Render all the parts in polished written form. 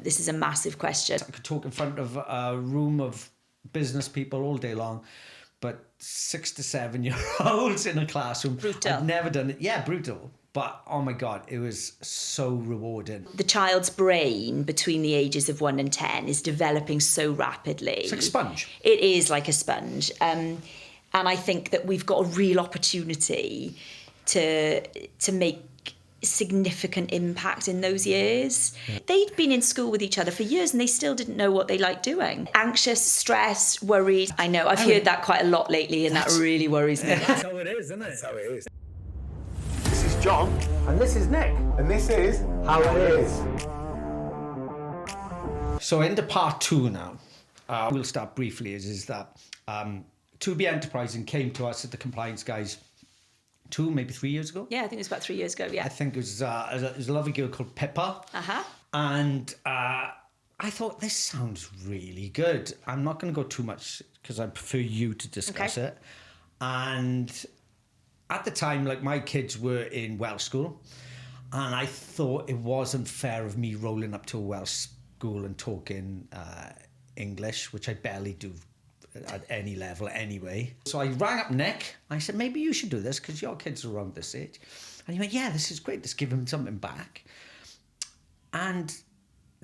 this is a massive question. I could talk in front of a room of business people all day long, but 6 to 7 year olds in a classroom. Brutal. I've never done it. Yeah, brutal. But oh my God, it was so rewarding. The child's brain between the ages of 1 and 10 is developing so rapidly. It's like a sponge. It is like a sponge. And I think that we've got a real opportunity to make significant impact in those years. Yeah. They'd been in school with each other for years and they still didn't know what they liked doing. Anxious, stressed, worried. I know, I've heard that quite a lot lately and that really worries me. That's how it is, isn't it? That's how it is. This is John. And this is Nick. And this is How It Is. So into part 2 now. We'll start briefly is that To Be Enterprising came to us at the compliance guys 2, maybe 3 years ago. Yeah, I think it was about 3 years ago, yeah. I think it was a lovely girl called Pippa. Uh-huh. And I thought, this sounds really good. I'm not going to go too much because I prefer you to discuss it. And at the time, like, my kids were in Welsh school. And I thought it wasn't fair of me rolling up to a Welsh school and talking English, which I barely do at any level anyway. So I rang up Nick. I said, maybe you should do this because your kids are around this age. And he went, yeah, this is great. Let's give him something back. And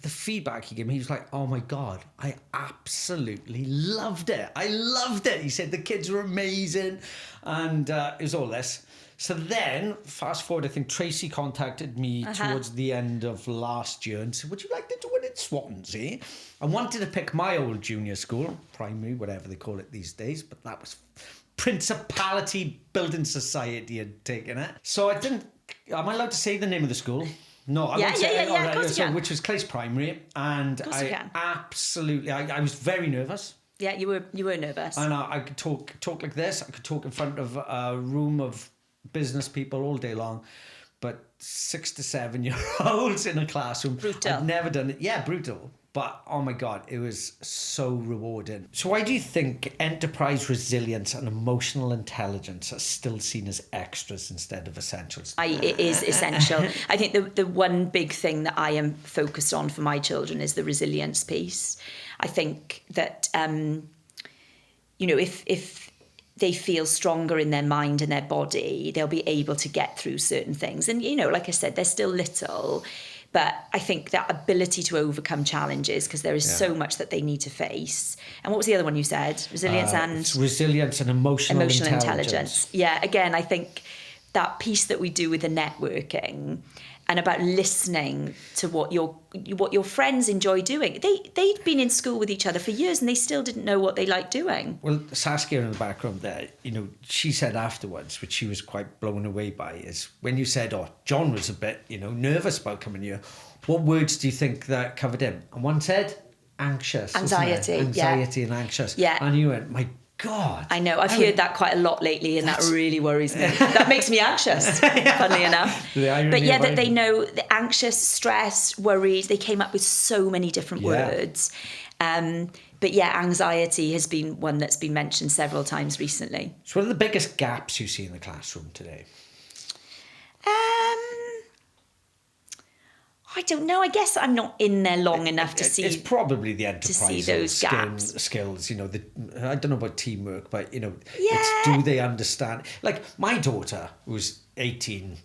the feedback he gave me, he was like, oh my God, I absolutely loved it. I loved it. He said the kids were amazing. And it was all this. So then, fast forward, I think Tracy contacted me towards the end of last year and said, would you like to do it at Swansea? I wanted to pick my old junior school, primary, whatever they call it these days, but that was Principality Building Society had taken it. So I didn't, am I allowed to say the name of the school? No, I won't say it. Yeah, of course you can. Which was Clace Primary. And I was very nervous. Yeah, you were nervous. And I could talk like this. I could talk in front of a room of business people all day long, but 6 to 7 year olds in a classroom. Brutal. I've never done it. Yeah, brutal. But oh my God, it was so rewarding. So why do you think enterprise resilience and emotional intelligence are still seen as extras instead of essentials? It is essential. I think the one big thing that I am focused on for my children is the resilience piece. I think that, if they feel stronger in their mind and their body, they'll be able to get through certain things. And, like I said, they're still little, but I think that ability to overcome challenges, because there is so much that they need to face. And what was the other one you said? Resilience and emotional intelligence. Yeah, again, I think that piece that we do with the networking and about listening to what your friends enjoy doing. They'd been in school with each other for years and they still didn't know what they liked doing. Well, Saskia in the background there, she said afterwards, which she was quite blown away by, is when you said, John was a bit, nervous about coming here, what words do you think that covered him? And one said, anxious. Anxiety, Anxiety and anxious. Yeah. And you went, my God. I know. I've heard that quite a lot lately, and that really worries me. That makes me anxious, funnily enough. That they know the anxious, stressed, worried. They came up with so many different words. Anxiety has been one that's been mentioned several times recently. So what are the biggest gaps you see in the classroom today? I don't know. I guess I'm not in there long enough to see. It's probably the enterprise to see those gaps. Skills. I don't know about teamwork, but it's, do they understand? Like my daughter, who's 18,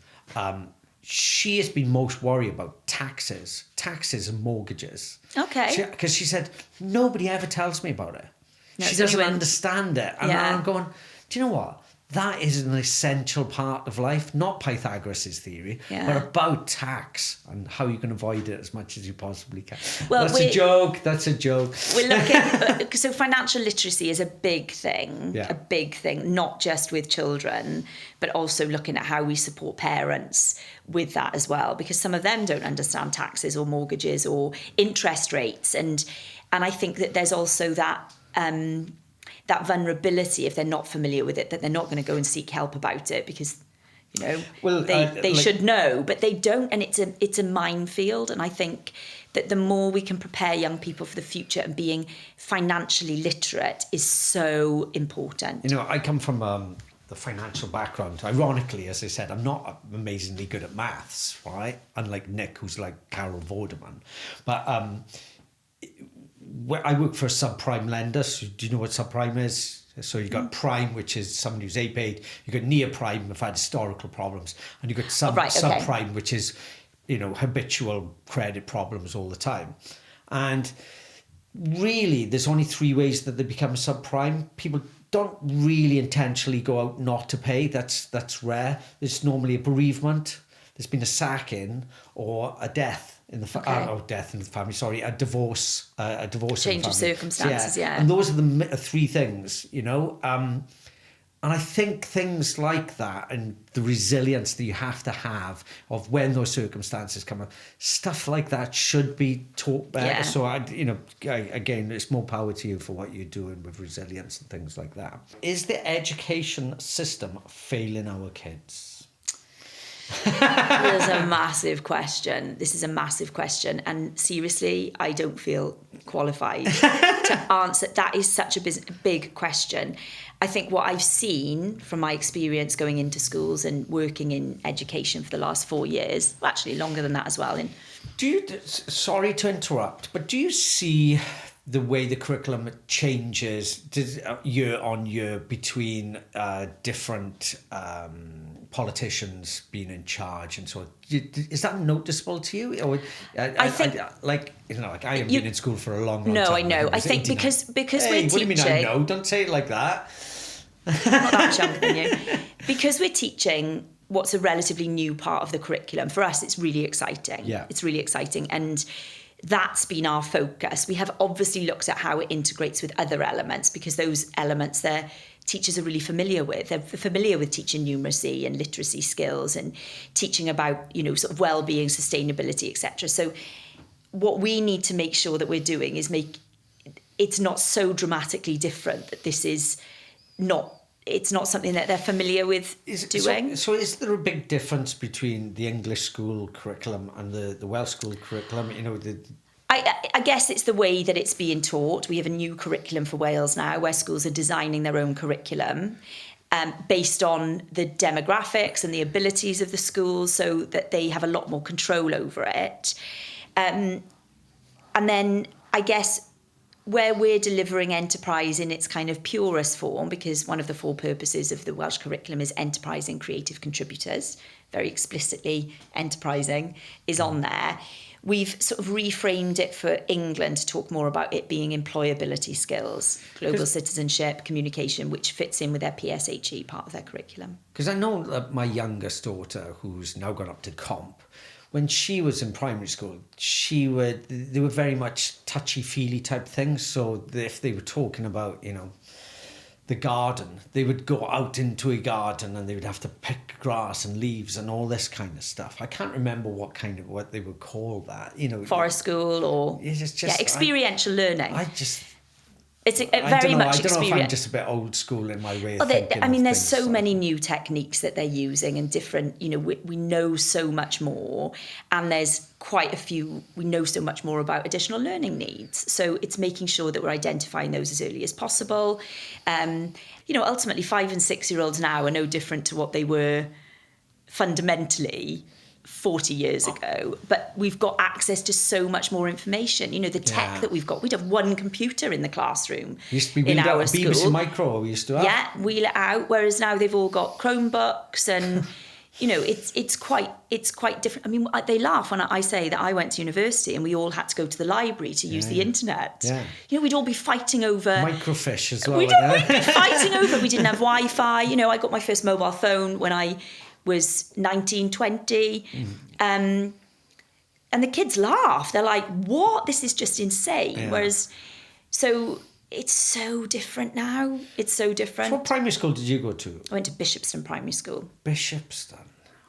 she has been most worried about taxes and mortgages. Okay. Because she said nobody ever tells me about it. No, she doesn't understand it, and I'm going, do you know what? That is an essential part of life, not Pythagoras' theory, but about tax and how you can avoid it as much as you possibly can. Well, that's a joke. We're looking, so financial literacy is a big thing, not just with children, but also looking at how we support parents with that as well, because some of them don't understand taxes or mortgages or interest rates. And I think that there's also that vulnerability, if they're not familiar with it, that they're not going to go and seek help about it because, they should know, but they don't, and it's a minefield. And I think that the more we can prepare young people for the future and being financially literate is so important. I come from the financial background. Ironically, as I said, I'm not amazingly good at maths, right? Unlike Nick, who's like Carol Vorderman. But I work for a subprime lender. So do you know what subprime is? So you've got prime, which is somebody who's A-paid. You've got near prime, who've had historical problems. And you've got subprime, which is, habitual credit problems all the time. And really, there's only 3 ways that they become subprime. People don't really intentionally go out not to pay. That's rare. There's normally a bereavement. There's been a sacking or a death in the death in the family. Sorry, a divorce. Change of circumstances. Yeah. And those are the 3 things. And I think things like that and the resilience that you have to have of when those circumstances come up, stuff like that should be taught better. Yeah. So, again, it's more power to you for what you're doing with resilience and things like that. Is the education system failing our kids? This is a massive question. And seriously, I don't feel qualified to answer. That is such a big question. I think what I've seen from my experience going into schools and working in education for the last 4 years, well, actually longer than that as well. Sorry to interrupt, but do you see the way the curriculum changes year on year between different politicians being in charge and so on? Is that noticeable to you? Or I think I haven't been in school for a long time. No, I know. I think because we're teaching. What do you mean I know? Don't say it like that. I'm not that much younger than you. Because we're teaching what's a relatively new part of the curriculum. For us, it's really exciting. Yeah. It's really exciting. And that's been our focus. We have obviously looked at how it integrates with other elements, because those elements teachers are really familiar with. They're familiar with teaching numeracy and literacy skills and teaching about, sort of well-being, sustainability, etc. So what we need to make sure that we're doing is it's not so dramatically different that it's not something that they're familiar with doing. So is there a big difference between the English school curriculum and the Welsh school curriculum? I guess it's the way that it's being taught. We have a new curriculum for Wales now, where schools are designing their own curriculum based on the demographics and the abilities of the schools, so that they have a lot more control over it. And then I guess where we're delivering enterprise in its kind of purest form, because one of the 4 purposes of the Welsh curriculum is enterprising creative contributors, very explicitly enterprising is on there. We've sort of reframed it for England to talk more about it being employability skills, global citizenship, communication, which fits in with their PSHE part of their curriculum. Because I know that my youngest daughter, who's now gone up to comp, when she was in primary school, they were very much touchy-feely type things. So if they were talking about, the garden, they would go out into a garden and they would have to pick grass and leaves and all this kind of stuff. I can't remember what they would call that. Forest school or experiential learning. It's very much experience. I don't know if I'm just a bit old school in my way of thinking. There's so many new techniques that they're using and different, we know so much more, and there's quite a few, we know so much more about additional learning needs. So it's making sure that we're identifying those as early as possible. Ultimately 5 and 6 year olds now are no different to what they were fundamentally 40 years ago, but we've got access to so much more information. The tech that we've got, we'd have 1 computer in the classroom. Used to be in our school. BBC Micro we used to have. Yeah, wheel it out. Whereas now they've all got Chromebooks and it's quite different. I mean, they laugh when I say that I went to university and we all had to go to the library to use the internet. Yeah. We'd all be fighting over microfiche as well. We'd be fighting over. We didn't have Wi-Fi. I got my first mobile phone when I was 19, 20. And the kids laugh. They're like, what? This is just insane. Yeah. Whereas, so it's so different now. It's so different. What primary school did you go to? I went to Bishopston Primary School. Bishopston.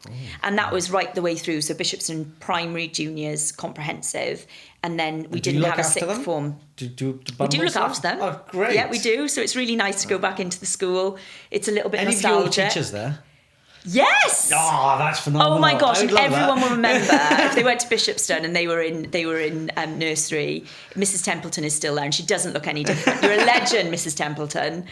Oh. And that was right the way through. So Bishopston Primary, Juniors, Comprehensive. And then we didn't have a sixth form. We do look after them. Oh, great. Yeah, we do. So it's really nice to go back into the school. It's a little bit nostalgic. Any of your teachers there? Yes. Oh, that's phenomenal. Oh my gosh! I And would love everyone that. will remember if they went to Bishopston and they were in nursery. Mrs. Templeton is still there, and she doesn't look any different. You're a legend, Mrs. Templeton.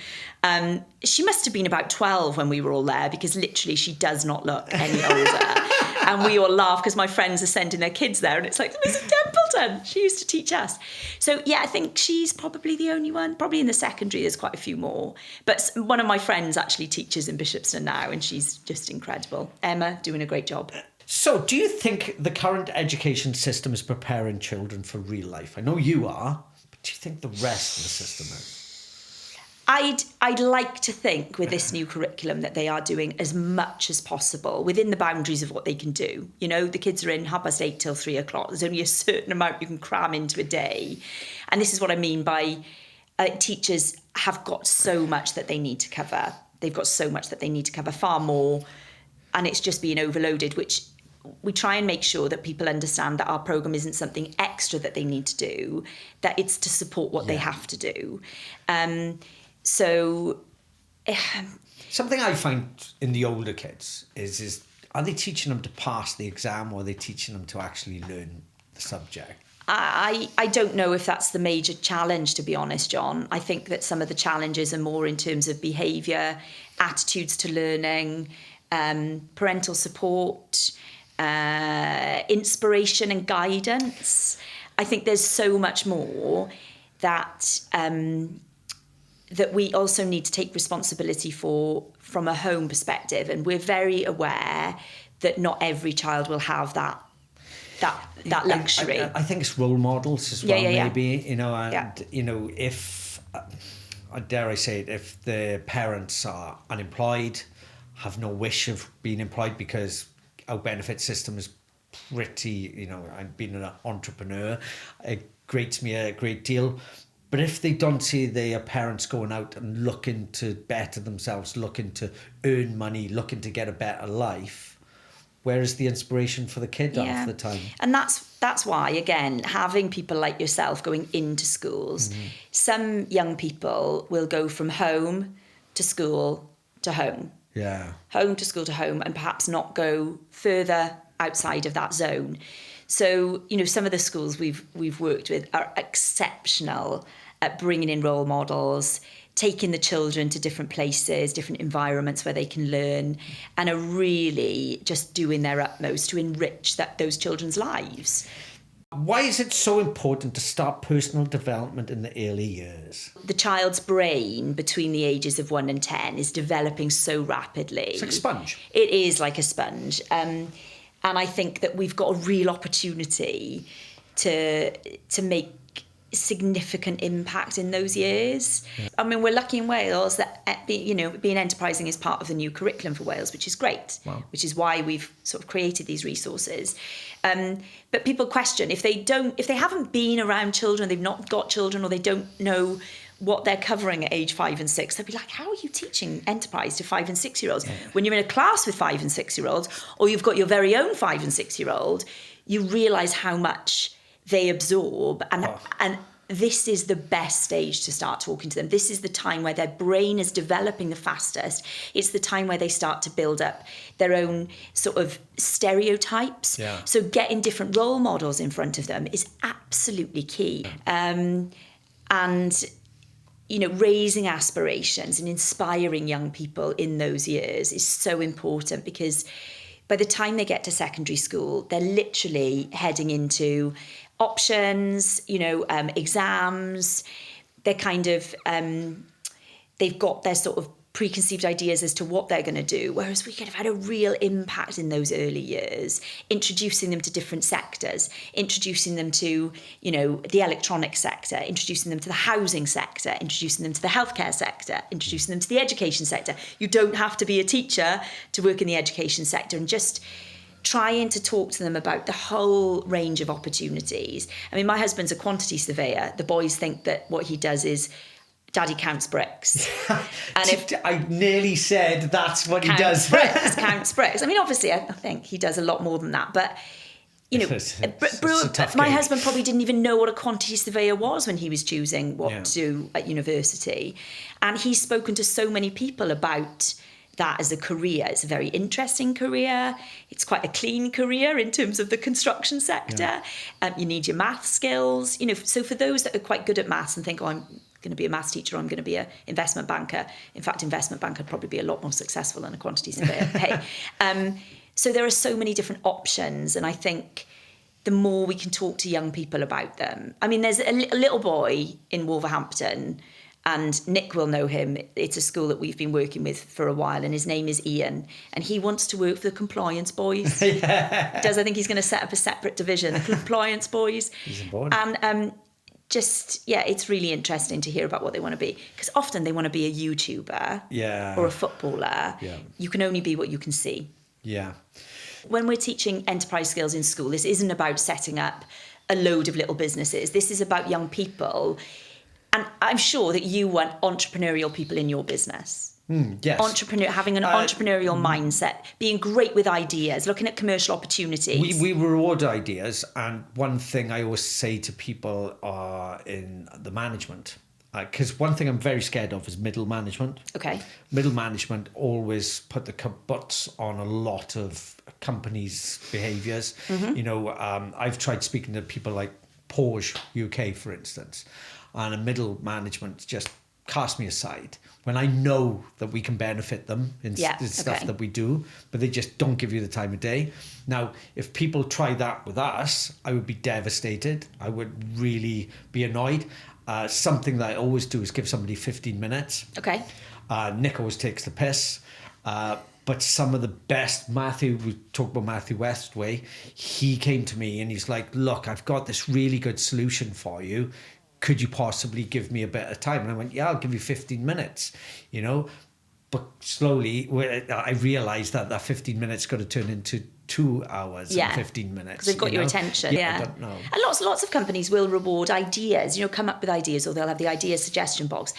She must have been about 12 when we were all there, because literally she does not look any older. And we all laugh because my friends are sending their kids there, and it's like, Mrs. Templeton, she used to teach us. So yeah, I think she's probably the only one. Probably in the secondary, there's quite a few more. But one of my friends actually teaches in Bishopston now, and she's just incredible. Emma, doing a great job. So, do you think the current education system is preparing children for real life? I know you are, but do you think the rest of the system is? I'd like to think with this new curriculum that they are doing as much as possible within the boundaries of what they can do. You know, the kids are in 8:30 till 3:00. There's only a certain amount you can cram into a day. And this is what I mean by teachers have got so much that they need to cover. They've got so much that they need to cover, far more. And it's just being overloaded, which we try and make sure that people understand that our programme isn't something extra that they need to do, that it's to support what they have to do. Something I find in the older kids is are they teaching them to pass the exam, or are they teaching them to actually learn the subject? I don't know if that's the major challenge, to be honest, John. I think that some of the challenges are more in terms of behaviour, attitudes to learning, parental support, inspiration and guidance. I think there's so much more that that we also need to take responsibility for from a home perspective, and we're very aware that not every child will have that luxury. I think it's role models as well, maybe, you know, and you know, if dare I say it, if the parents are unemployed, have no wish of being employed because our benefit system is pretty, you know, I've been an entrepreneur, it grates me a great deal. But if they don't see their parents going out and looking to better themselves, looking to earn money, looking to get a better life, where is the inspiration for the kid half the time? And that's why, again, having people like yourself going into schools, some young people will go from home to school to home. Yeah. Home to school to home, and perhaps not go further outside of that zone. So, you know, some of the schools we've worked with are exceptional at bringing in role models, taking the children to different places, different environments where they can learn, and are really just doing their utmost to enrich those children's lives. Why is it so important to start personal development in the early years? The child's brain between the ages of 1 and 10 is developing so rapidly. It's like a sponge. It is like a sponge. And I think that we've got a real opportunity to make significant impact in those years. Yeah. I mean, we're lucky in Wales that being enterprising is part of the new curriculum for Wales, which is great. Wow. Which is why we've sort of created these resources. But people question if they haven't been around children, they've not got children, or they don't know what they're covering at age 5 and 6. They'll be like, how are you teaching enterprise to 5 and 6 year olds? Yeah. When you're in a class with 5 and 6 year olds, or you've got your very own 5 and 6 year old, you realise how much they absorb, and this is the best stage to start talking to them. This is the time where their brain is developing the fastest. It's the time where they start to build up their own sort of stereotypes. Yeah. So getting different role models in front of them is absolutely key. And you know, raising aspirations and inspiring young people in those years is so important, because by the time they get to secondary school, they're literally heading into options, you know, exams. They're kind of, they've got their sort of preconceived ideas as to what they're going to do, whereas we could have had a real impact in those early years, introducing them to different sectors, introducing them to, you know, the electronic sector, introducing them to the housing sector, introducing them to the healthcare sector, introducing them to the education sector. You don't have to be a teacher to work in the education sector, and just trying to talk to them about the whole range of opportunities. I mean, my husband's a quantity surveyor. The boys think that what he does is Daddy counts bricks. And if I nearly said that's what he does. Counts bricks. I mean, obviously, I think he does a lot more than that. But, you know, my husband probably didn't even know what a quantity surveyor was when he was choosing what to do at university. And he's spoken to so many people about that as a career. It's a very interesting career. It's quite a clean career in terms of the construction sector. You need your math skills. So for those that are quite good at maths and think, I'm going to be a maths teacher, or I'm going to be an investment banker. In fact, investment banker would probably be a lot more successful than a quantity surveyor. Hey, so there are so many different options, and I think the more we can talk to young people about them. I mean, there's a little boy in Wolverhampton, and Nick will know him. It's a school that we've been working with for a while, and his name is Ian, and he wants to work for the compliance boys. I think he's going to set up a separate division, the compliance boys. He's on board. And it's really interesting to hear about what they want to be, because often they want to be a YouTuber or a footballer. You can only be what you can see. When we're teaching enterprise skills in school, this isn't about setting up a load of little businesses. This is about young people. And I'm sure that you want entrepreneurial people in your business. Yes. Having an entrepreneurial mindset, being great with ideas, looking at commercial opportunities. We reward ideas, and one thing I always say to people in the management, because one thing I'm very scared of is middle management. Okay. Middle management always put the butts on a lot of companies' behaviours. I've tried speaking to people like Porsche UK, for instance, and a middle management just cast me aside when I know that we can benefit them in stuff that we do, but they just don't give you the time of day. Now, if people try that with us, I would be devastated. I would really be annoyed. Something that I always do is give somebody 15 minutes. Okay. Nick always takes the piss. But some of the best, we talk about Matthew Westway, he came to me and he's like, look, I've got this really good solution for you. Could you possibly give me a bit of time? And I went, yeah, I'll give you 15 minutes, But slowly, I realised that 15 minutes got to turn into 2 hours and 15 minutes. Because they've got your attention. I don't know. And lots of companies will reward ideas, come up with ideas, or they'll have the idea suggestion box.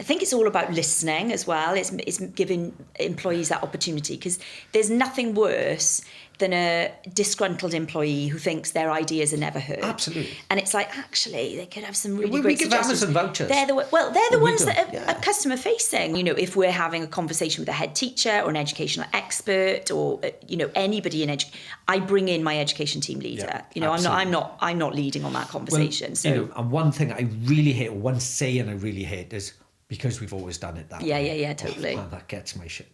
I think it's all about listening as well. It's giving employees that opportunity, because there's nothing worse than a disgruntled employee who thinks their ideas are never heard. Absolutely. And it's like, actually, they could have some really we great give suggestions. Amazon vouchers. They're the ones that are customer facing. If we're having a conversation with a head teacher or an educational expert or anybody in education, I bring in my education team leader. I'm not leading on that conversation. And one thing I really hate, or one saying I really hate, is because we've always done it that way. Yeah, totally. Oh, man, that gets my shit.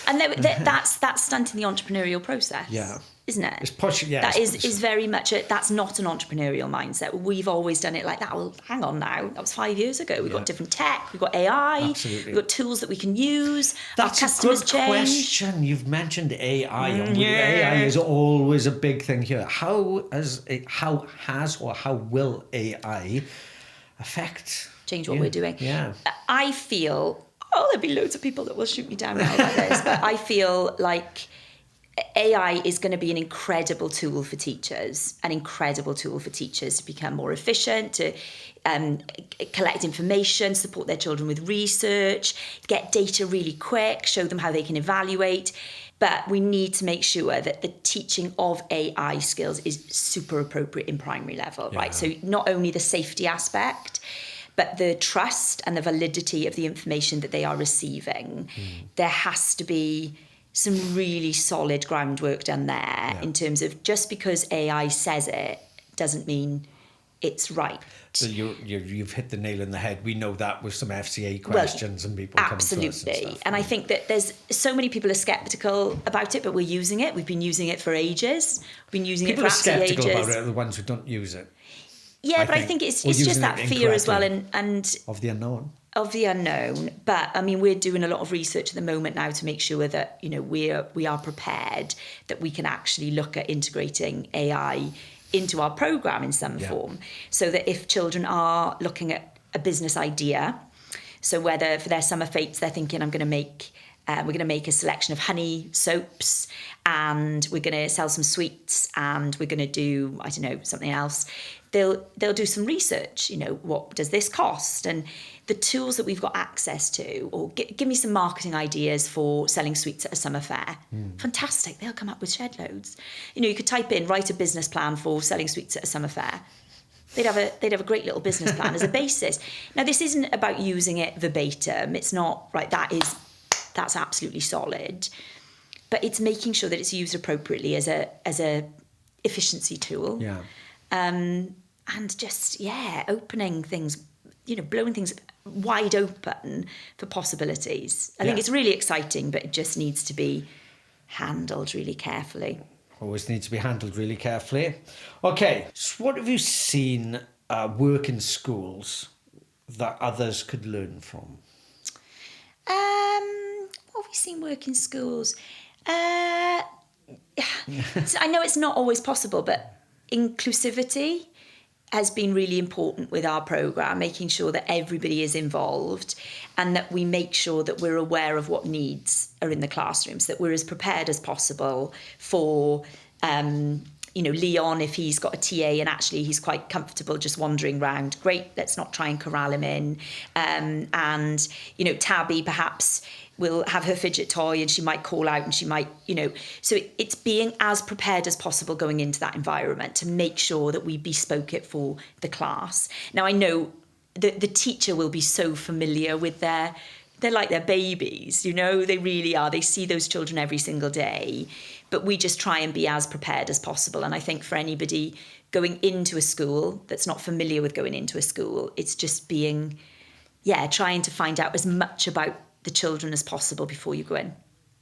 And that's stunting the entrepreneurial process. Yeah. Isn't it? It's push. Yeah. That is very much that's not an entrepreneurial mindset. We've always done it like that. Well, hang on now. That was 5 years ago. We've got different tech. We've got AI. Absolutely. We've got tools that we can use. That's our customers a good change. question. You've mentioned AI. AI is always a big thing here. How will AI affect change what we're doing? Yeah. I feel, there'll be loads of people that will shoot me down now about this, but I feel like AI is going to be an incredible tool for teachers, to become more efficient, to collect information, support their children with research, get data really quick, show them how they can evaluate. But we need to make sure that the teaching of AI skills is super appropriate in primary level, right? So not only the safety aspect, but the trust and the validity of the information that they are receiving. There has to be some really solid groundwork done there in terms of, just because AI says it doesn't mean it's right. So you've hit the nail on the head. We know that with some FCA questions and people coming to us and stuff. And I think that there's so many people are sceptical about it, but we're using it. We've been using it for ages. We've been using people it for absolutely ages. People are sceptical about it are the ones who don't use it. Yeah, but I think it's just that fear as well, and of the unknown. But I mean, we're doing a lot of research at the moment now to make sure that we are prepared, that we can actually look at integrating AI into our program in some form, so that if children are looking at a business idea, so whether for their summer fates they're thinking, we're going to make a selection of honey soaps, and we're going to sell some sweets, and we're going to do, I don't know, something else. They'll do some research, what does this cost? And the tools that we've got access to, or give me some marketing ideas for selling sweets at a summer fair. Fantastic, they'll come up with shed loads. You could type in, write a business plan for selling sweets at a summer fair. They'd have a great little business plan as a basis. Now, this isn't about using it verbatim. It's not, right, that is that's absolutely solid. But it's making sure that it's used appropriately as a efficiency tool. Yeah. And just, opening things, blowing things wide open for possibilities. I think it's really exciting, but it just needs to be handled really carefully. Always needs to be handled really carefully. Okay, so what have you seen work in schools that others could learn from? What have we seen work in schools? So I know it's not always possible, but inclusivity has been really important with our programme, making sure that everybody is involved and that we make sure that we're aware of what needs are in the classrooms, that we're as prepared as possible for, Leon, if he's got a TA and actually he's quite comfortable just wandering around, great, let's not try and corral him in. And Tabby perhaps will have her fidget toy and she might call out and she might, so it's being as prepared as possible going into that environment to make sure that we bespoke it for the class. Now, I know the teacher will be so familiar with they're like their babies, they really are. They see those children every single day, but we just try and be as prepared as possible. And I think for anybody going into a school that's not familiar with going into a school, it's just being, trying to find out as much about the children as possible before you go in.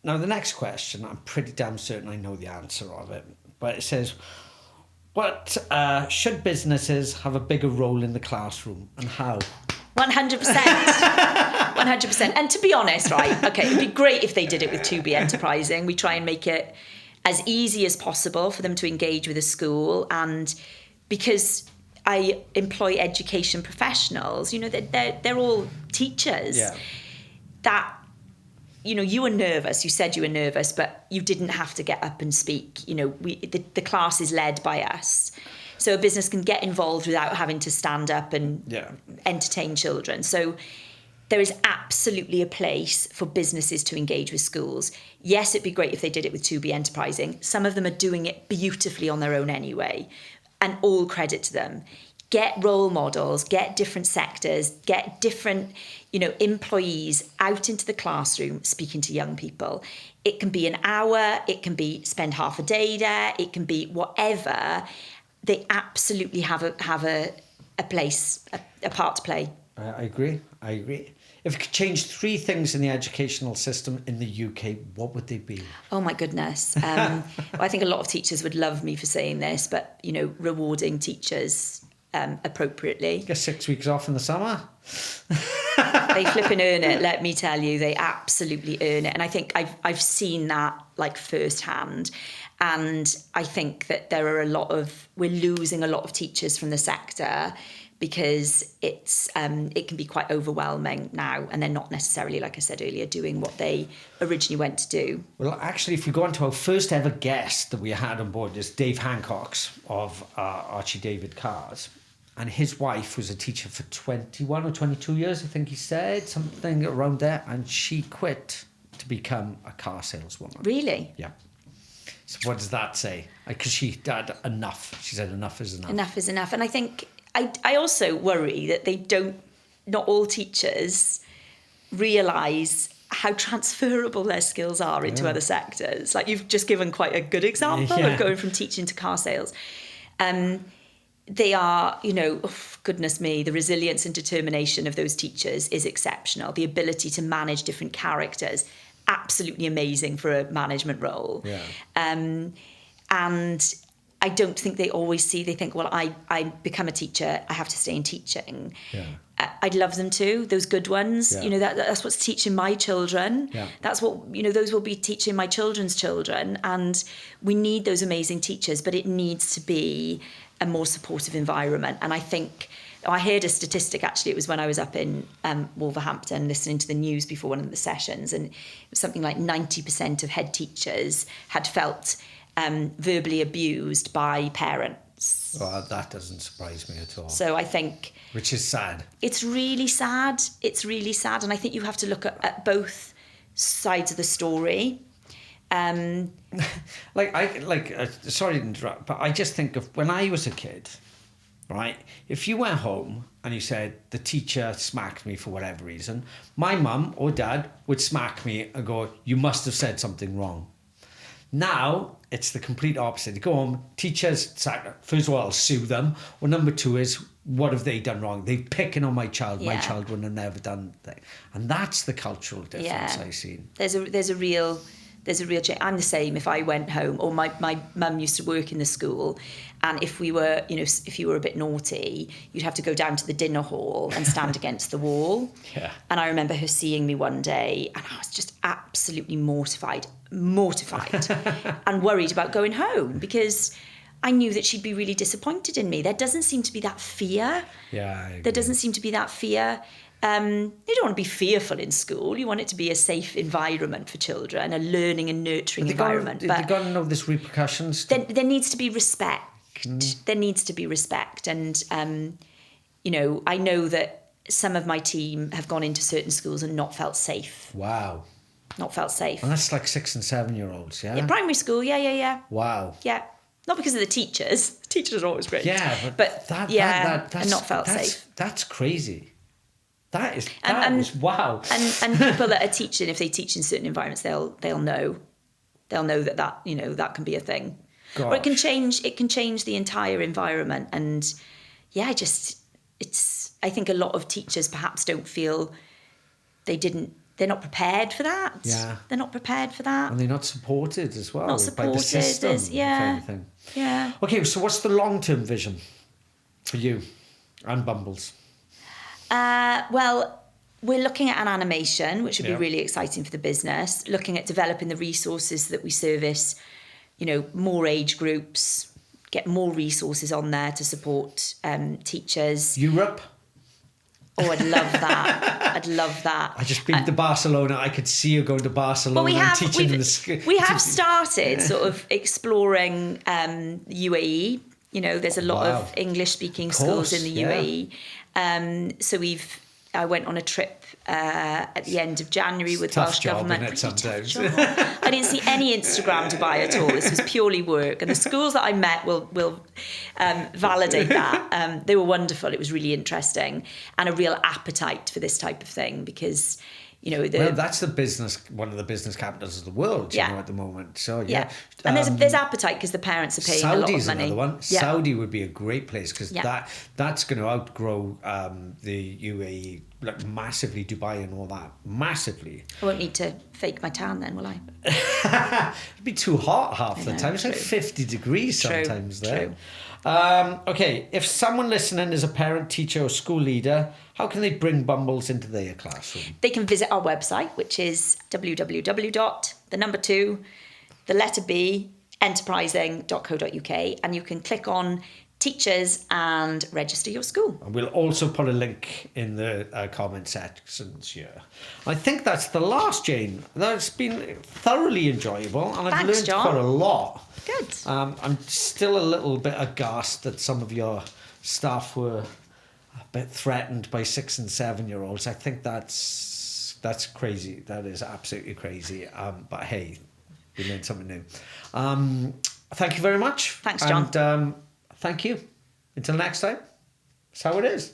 Now, the next question, I'm pretty damn certain I know the answer of it, but it says, what should businesses have a bigger role in the classroom and how? 100%. 100%. And to be honest, right, okay, it'd be great if they did it with 2B Enterprising. We try and make it as easy as possible for them to engage with a school. And because I employ education professionals, they're all teachers. Yeah. That, you were nervous. You said you were nervous, but you didn't have to get up and speak. The class is led by us. So a business can get involved without having to stand up and entertain children. So there is absolutely a place for businesses to engage with schools. Yes, it'd be great if they did it with 2B Enterprising. Some of them are doing it beautifully on their own anyway, and all credit to them. Get role models, get different sectors, get different, employees out into the classroom speaking to young people. It can be an hour, it can be spend half a day there, it can be whatever. They absolutely have a place, a part to play. I agree. If you could change 3 things in the educational system in the UK, what would they be? Oh my goodness. Well, I think a lot of teachers would love me for saying this, but, rewarding teachers appropriately. Get 6 weeks off in the summer. They flipping earn it, let me tell you. They absolutely earn it. And I think I've seen that firsthand. And I think that we're losing a lot of teachers from the sector because it can be quite overwhelming now, and they're not necessarily, like I said earlier, doing what they originally went to do. Well, actually, if we go on to our first ever guest that we had on board, is Dave Hancock's of Archie David Cars. And his wife was a teacher for 21 or 22 years, I think he said, something around there. And she quit to become a car saleswoman. Really? Yeah. So what does that say? Because she had enough. She said enough is enough. Enough is enough. And I think I also worry that not all teachers realise how transferable their skills are into other sectors. Like you've just given quite a good example of going from teaching to car sales. They are, goodness me, the resilience and determination of those teachers is exceptional. The ability to manage different characters, absolutely amazing for a management role. Yeah. And I don't think they always see, they think, well, I become a teacher, I have to stay in teaching. Yeah. I'd love them to, those good ones. Yeah. That's what's teaching my children. Yeah. That's what, those will be teaching my children's children. And we need those amazing teachers, but it needs to be a more supportive environment. And I think, I heard a statistic, actually, it was when I was up in Wolverhampton listening to the news before one of the sessions, and it was something like 90% of head teachers had felt verbally abused by parents. Well, that doesn't surprise me at all. So I think... Which is sad. It's really sad. It's really sad. And I think you have to look at both sides of the story. Sorry to interrupt, but I just think of when I was a kid, right? If you went home and you said, the teacher smacked me for whatever reason, my mum or dad would smack me and go, you must have said something wrong. Now, it's the complete opposite. You go home, teachers, first of all, I'll sue them. Or number two is, what have they done wrong? They're picking on my child. My child would have never done that. And that's the cultural difference I've seen. There's a real change. I'm the same. If I went home, or my mum used to work in the school, and if we were, if you were a bit naughty, you'd have to go down to the dinner hall and stand against the wall. Yeah. And I remember her seeing me one day, and I was just absolutely mortified and worried about going home, because I knew that she'd be really disappointed in me. There doesn't seem to be that fear. Yeah, I agree. There doesn't seem to be that fear. You don't want to be fearful in school. You want it to be a safe environment for children, a learning and nurturing environment. But they've got to know there's repercussions. There needs to be respect. There needs to be respect. And, I know that some of my team have gone into certain schools and not felt safe. Wow. Not felt safe. And that's like 6 and 7 year olds, yeah? In primary school, yeah. Wow. Yeah. Not because of the teachers. The teachers are always great. Yeah, but that's, and not felt safe. That's crazy. That is wow. And people that are teaching, if they teach in certain environments, they'll know that that can be a thing. Gosh. Or it can change the entire environment. And I think a lot of teachers perhaps don't feel they're not prepared for that. Yeah. They're not prepared for that. And they're not supported as well. Not supported. By the system, if anything. Yeah. Okay, so what's the long-term vision for you and Bumbles? Well, we're looking at an animation, which would be really exciting for the business, looking at developing the resources that we service, more age groups, get more resources on there to support teachers. Europe? Oh, I'd love that. I'd love that. I just been to Barcelona. I could see you going to Barcelona and teaching in the school. We have started sort of exploring UAE. There's a lot of English-speaking schools in the UAE. So I went on a trip at the end of January with Welsh government. Pretty sometimes. Tough job. I didn't see any Instagram to buy at all. This was purely work, and the schools that I met will validate that. They were wonderful. It was really interesting, and a real appetite for this type of thing, because that's one of the business capitals of the world, at the moment. So and there's appetite because the parents are paying a lot of money. Saudi's another one. Yeah. Saudi would be a great place, because that's going to outgrow the UAE, like massively, Dubai and all that, massively. I won't need to fake my tan then, will I? It'd be too hot half the time. It's like 50 degrees sometimes there. True. Okay, if someone listening is a parent, teacher or school leader, how can they bring Bumbles into their classroom? They can visit our website, which is www.enterprising.co.uk, and you can click on teachers and register your school. And we'll also put a link in the comment sections here. I think that's the last, Jane. That's been thoroughly enjoyable, and I've learned quite a lot. Good. I'm still a little bit aghast that some of your staff were a bit threatened by 6 and 7 year olds. I think that's crazy. That is absolutely crazy. But hey, we learned something new. Thank you very much. Thanks, John. And thank you. Until next time, that's how it is.